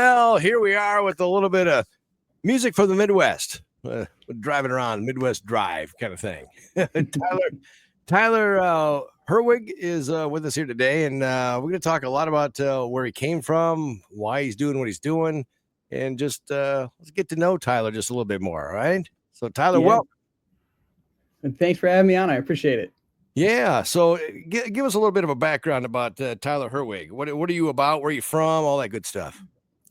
Well, here we are with a little bit of music from the Midwest, driving around Midwest Drive kind of thing. Tyler Herwig is with us here today, and we're going to talk a lot about where he came from, why he's doing what he's doing, and just let's get to know Tyler just a little bit more. All right. So, Tyler, welcome. And thanks for having me on. I appreciate it. Yeah. So, give us a little bit of a background about Tyler Herwig. What are you about? Where are you from? All that good stuff.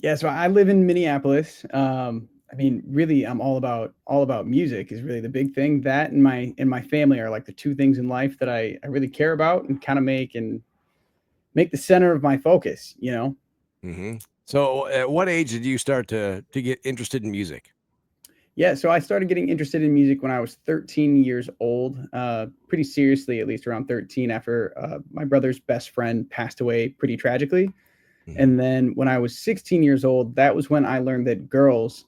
Yeah, so I live in Minneapolis. Really, I'm all about music is really the big thing. That and my family are like the two things in life that I really care about and kind of make the center of my focus. Mm-hmm. So, at what age did you start to get interested in music? Yeah, so I started getting interested in music when I was 13 years old, pretty seriously, at least around 13, after my brother's best friend passed away pretty tragically. Mm-hmm. And then when I was 16 years old, that was when I learned that girls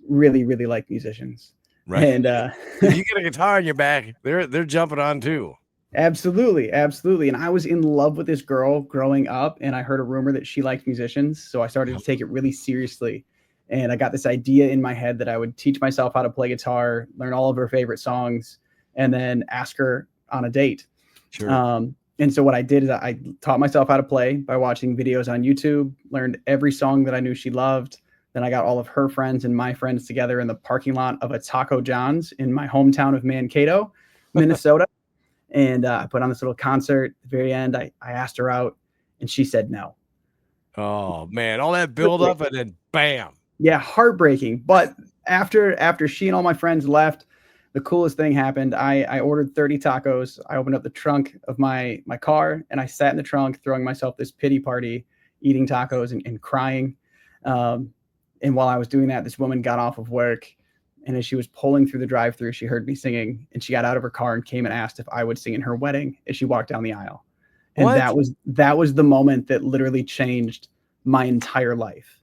really, really like musicians. Right. And if you get a guitar in your back, they're jumping on too. Absolutely. And I was in love with this girl growing up, and I heard a rumor that she liked musicians. So I started to take it really seriously. And I got this idea in my head that I would teach myself how to play guitar, learn all of her favorite songs, and then ask her on a date. Sure. And so what I did is I taught myself how to play by watching videos on YouTube, learned every song that I knew she loved. Then I got all of her friends and my friends together in the parking lot of a Taco John's in my hometown of Mankato, Minnesota. And I put on this little concert. At the very end, I asked her out, and she said no. Oh, man, all that build up and then bam. Yeah, heartbreaking. But after she and all my friends left, the coolest thing happened. I ordered 30 tacos. I opened up the trunk of my car, and I sat in the trunk throwing myself this pity party, eating tacos and crying. And while I was doing that, this woman got off of work, and as she was pulling through the drive-thru, she heard me singing, and she got out of her car and came and asked if I would sing in her wedding as she walked down the aisle. And What? that was the moment that literally changed my entire life.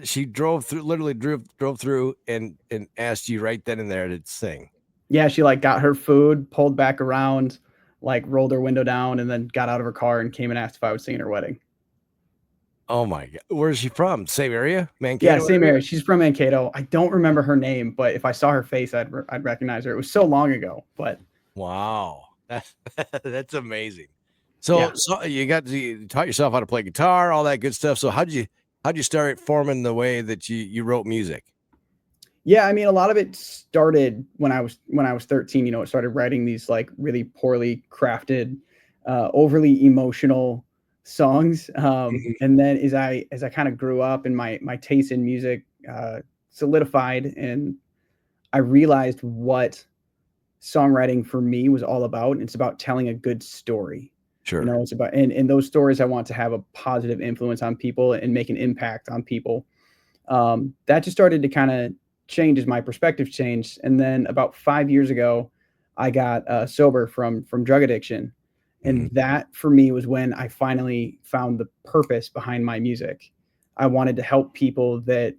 She drove through and asked you right then and there to sing. Yeah, she like got her food, pulled back around, like rolled her window down, and then got out of her car and came and asked if I would sing in her wedding. Oh my God. Where's she from? Same area? Mankato? Yeah, same area. She's from Mankato. I don't remember her name, but if I saw her face, I'd recognize her. It was so long ago, but wow. That's amazing. So you taught yourself how to play guitar, all that good stuff. So how'd you start forming the way that you wrote music? Yeah, I mean, a lot of it started when I was 13. It started writing these like really poorly crafted, overly emotional songs. And then as I kind of grew up and my taste in music solidified, and I realized what songwriting for me was all about. It's about telling a good story. Sure. It's about, and those stories I want to have a positive influence on people and make an impact on people. That just started to kind of change as my perspective changed. And then about 5 years ago, I got sober from drug addiction. And that for me was when I finally found the purpose behind my music. I wanted to help people that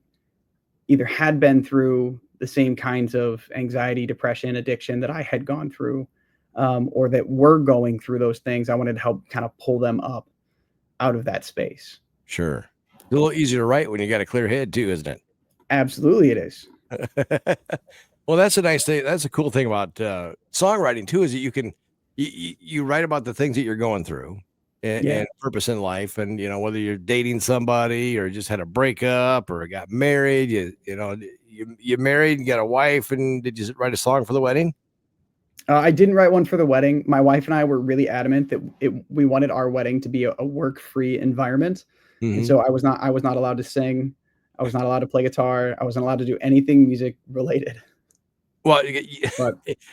either had been through the same kinds of anxiety, depression, addiction that I had gone through, or that were going through those things. I wanted to help kind of pull them up out of that space. Sure. It's a little easier to write when you got a clear head too, isn't it? Absolutely it is. Well, that's a nice thing. That's a cool thing about songwriting too, is that you can you write about the things that you're going through and purpose in life. And, whether you're dating somebody or just had a breakup or got married, you married and got a wife. And did you write a song for the wedding? I didn't write one for the wedding. My wife and I were really adamant that we wanted our wedding to be a work-free environment. And so I was not allowed to sing. I was not allowed to play guitar. I wasn't allowed to do anything music related. Well,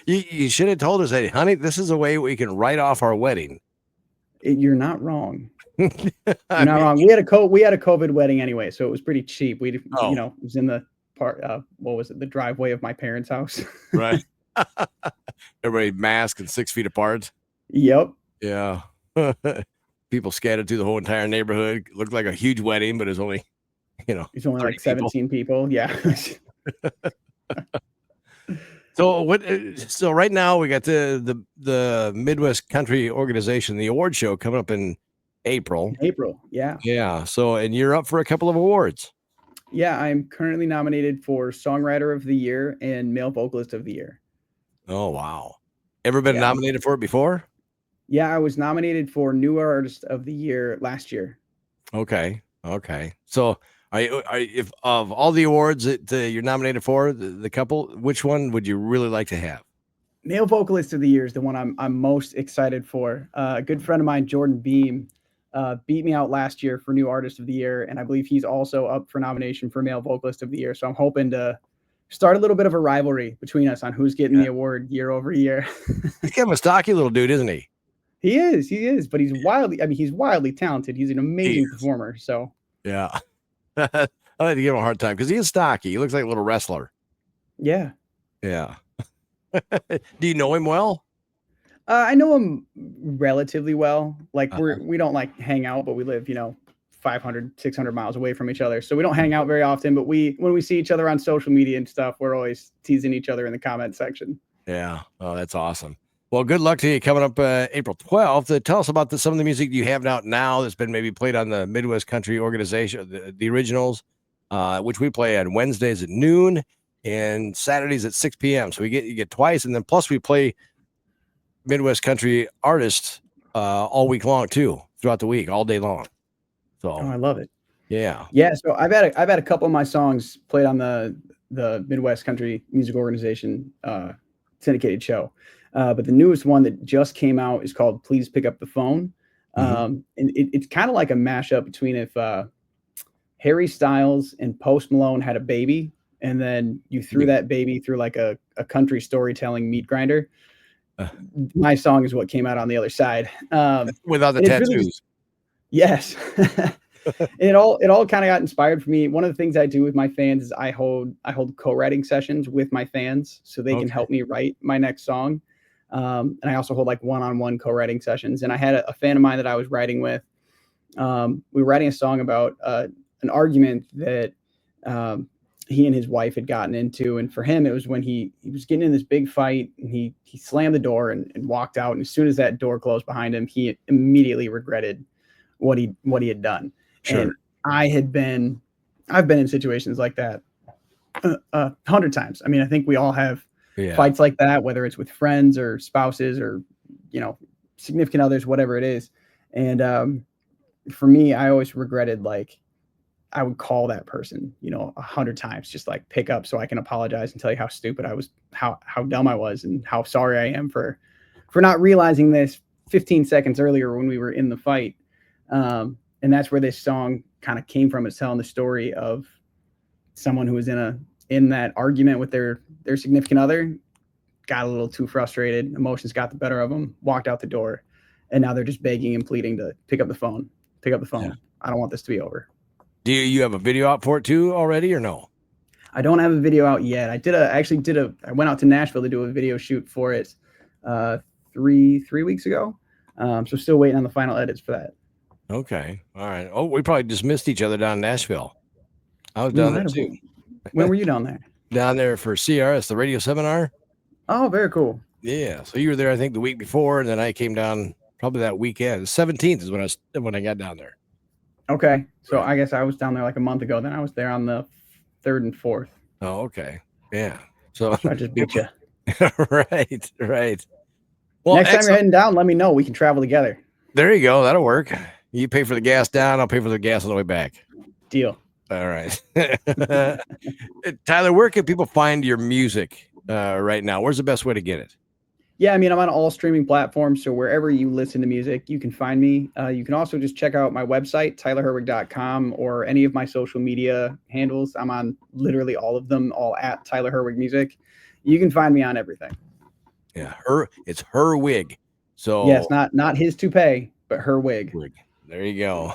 you should have told us, hey, honey, this is a way we can write off our wedding. You're not wrong. You're not wrong. We had a COVID wedding anyway, so it was pretty cheap. It was in the part. What was it? The driveway of my parents' house. Right. Everybody masked and 6 feet apart. Yep. Yeah. People scattered through the whole entire neighborhood. Looked like a huge wedding, but it's only, it's only like 17 people. Yeah. So right now we got the Midwest Country Organization, the award show coming up in April. April. Yeah. Yeah. So, and you're up for a couple of awards. Yeah, I'm currently nominated for Songwriter of the Year and Male Vocalist of the Year. Oh, wow. Ever been Yeah. nominated for it before? Yeah, I was nominated for New Artist of the Year last year. Okay. Okay. So, if of all the awards that you're nominated for, the couple, which one would you really like to have? Male Vocalist of the Year is the one I'm most excited for. A good friend of mine, Jordan Beam, beat me out last year for New Artist of the Year, and I believe he's also up for nomination for Male Vocalist of the Year. So I'm hoping to start a little bit of a rivalry between us on who's getting the award year over year. He's kind of a stocky little dude, isn't he? He is, but he's wildly talented. He's an amazing performer. So yeah. I like to give him a hard time because he is stocky. He looks like a little wrestler. Yeah. Yeah. Do you know him well? I know him relatively well. Like we don't like hang out, but we live, 500, 600 miles away from each other. So we don't hang out very often, but when we see each other on social media and stuff, we're always teasing each other in the comment section. Yeah. Oh, that's awesome. Well, good luck to you coming up April 12th. Tell us about some of the music you have out now that's been maybe played on the Midwest Country Organization, the originals, which we play on Wednesdays at noon and Saturdays at 6 p.m. So you get twice, and then plus we play Midwest Country artists all week long too, throughout the week, all day long. So I love it. Yeah. So I've had a couple of my songs played on the Midwest Country Music Organization syndicated show. But the newest one that just came out is called Please Pick Up the Phone. And it's kind of like a mashup between if Harry Styles and Post Malone had a baby, and then you threw that baby through like a country storytelling meat grinder. My song is what came out on the other side. Without the tattoos. Really, yes. It all kind of got inspired for me. One of the things I do with my fans is I hold co-writing sessions with my fans so they can help me write my next song. And I also hold like one-on-one co-writing sessions. And I had a fan of mine that I was writing with. We were writing a song about an argument that he and his wife had gotten into. And for him, it was when he was getting in this big fight, and he slammed the door and walked out. And as soon as that door closed behind him, he immediately regretted what he had done. Sure. And I've been in situations like that 100 times. I mean, I think we all have fights like that, whether it's with friends or spouses or, significant others, whatever it is. And for me, I always regretted, like, I would call that person, 100 times, just like pick up so I can apologize and tell you how stupid I was, how dumb I was, and how sorry I am for not realizing this 15 seconds earlier when we were in the fight. And that's where this song kind of came from. It's telling the story of someone who was in that argument with their significant other, got a little too frustrated, emotions got the better of them, walked out the door, and now they're just begging and pleading to pick up the phone. Yeah. I don't want this to be over. Do you have a video out for it too already, or no? I don't have a video out yet. I went out to Nashville to do a video shoot for it 3 weeks ago. So still waiting on the final edits for that. Okay. All right. Oh, we probably just missed each other down in Nashville. I was down there too. When were you down there? Down there for CRS, the radio seminar. Oh, very cool. Yeah. So you were there, I think, the week before, and then I came down probably that weekend. The 17th is when I got down there. Okay. So I guess I was down there like a month ago. Then I was there on the 3rd and 4th. Oh, okay. Yeah. So I just beat you. Right. Well, next time you're heading down, let me know. We can travel together. There you go. That'll work. You pay for the gas down. I'll pay for the gas on the way back. Deal. All right. Tyler, where can people find your music right now? Where's the best way to get it? Yeah, I mean, I'm on all streaming platforms, so wherever you listen to music, you can find me. You can also just check out my website, tylerherwig.com, or any of my social media handles. I'm on literally all of them, all at Tyler Herwig Music. You can find me on everything. Yeah, it's Herwig. So yes, not his toupee, but Herwig. There you go.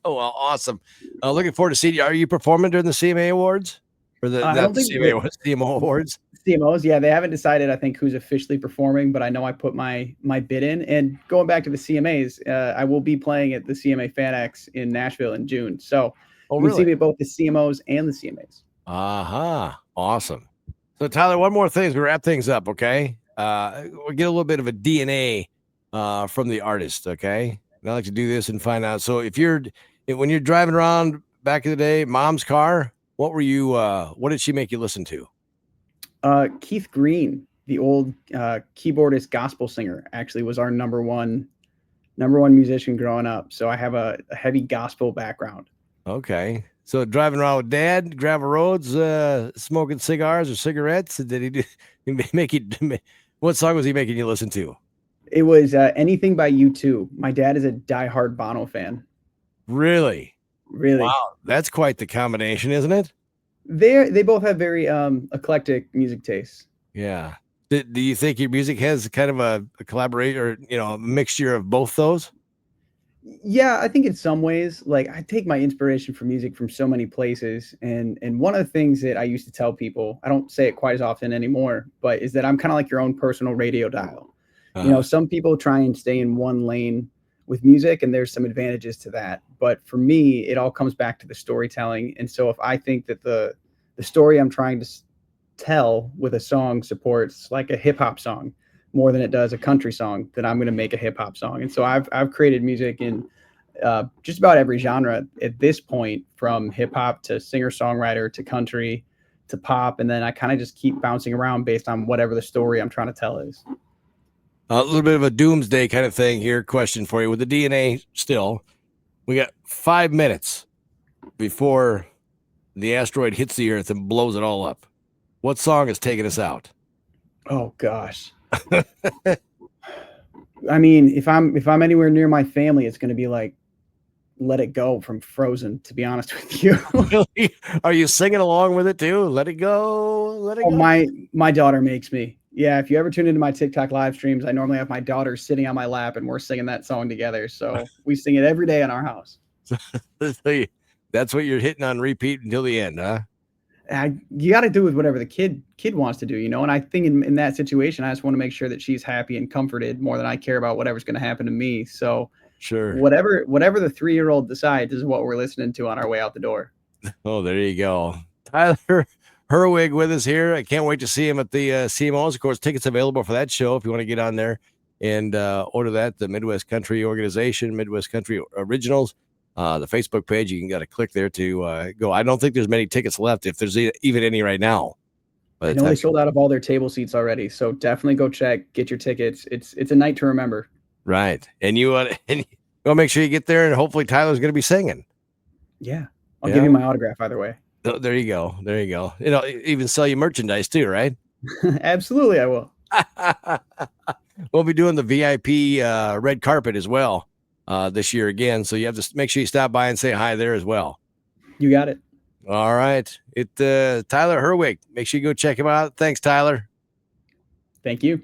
Well, awesome. Looking forward to seeing you. Are you performing during the CMA Awards? Or CMO Awards? CMOs, yeah, they haven't decided, I think, who's officially performing, but I know I put my bid in. And going back to the CMAs, I will be playing at the CMA FanX in Nashville in June. So you can see me at both the CMOs and the CMAs. Awesome. So, Tyler, one more thing as we wrap things up, okay? We'll get a little bit of a DNA from the artist, okay? I like to do this and find out. So when you're driving around back in the day, mom's car, what did she make you listen to? Keith Green, the old keyboardist gospel singer, actually was our number one musician growing up. So I have a heavy gospel background. Okay. So driving around with dad, gravel roads, smoking cigars or cigarettes. Did he do make you? What song was he making you listen to? It was anything by U2. My dad is a diehard Bono fan. Really? Really, Wow, that's quite the combination, isn't it? they both have very eclectic music tastes. Yeah. Do you think your music has kind of a collaborate or a mixture of both those? Yeah, I think in some ways, like I take my inspiration from music from so many places, and one of the things that I used to tell people, I don't say it quite as often anymore, but is that I'm kind of like your own personal radio dial. Uh, Some people try and stay in one lane with music, and there's some advantages to that. But for me, it all comes back to the storytelling. And so if I think that the story I'm trying to tell with a song supports like a hip hop song more than it does a country song, then I'm going to make a hip hop song. And so I've created music in just about every genre at this point, from hip hop to singer songwriter to country to pop, and then I kind of just keep bouncing around based on whatever the story I'm trying to tell is. a little bit of a doomsday kind of thing here. Question for you with the DNA still. We got 5 minutes before the asteroid hits the Earth and blows it all up. What song is taking us out? Oh gosh. I mean, if I'm anywhere near my family, it's going to be like "Let It Go" from Frozen. To be honest with you, Really? Are you singing along with it too? Let it go, let it oh, go. my daughter makes me. Yeah, if you ever tune into my TikTok live streams, I normally have my daughter sitting on my lap and we're singing that song together. So we sing it every day in our house. That's what you're hitting on repeat until the end, huh? You got to do with whatever the kid wants to do, And I think in that situation, I just want to make sure that she's happy and comforted more than I care about whatever's going to happen to me. So Sure. whatever the 3-year-old decides is what we're listening to on our way out the door. Oh, there you go. Tyler Herwig with us here. I can't wait to see him at the CMOs. Of course, tickets available for that show if you want to get on there and order that. The Midwest Country Organization, Midwest Country Originals, the Facebook page. You can got to click there to go. I don't think there's many tickets left, if there's even any right now. I know they sold out of all their table seats already, so definitely go check, get your tickets. It's a night to remember. Right, and you want to make sure you get there, and hopefully Tyler's going to be singing. Yeah, I'll give you my autograph either way. Oh, there you go. There you go. Even sell you merchandise too, right? Absolutely, I will. We'll be doing the VIP red carpet as well this year again. So you have to make sure you stop by and say hi there as well. You got it. All right. Tyler Herwig. Make sure you go check him out. Thanks, Tyler. Thank you.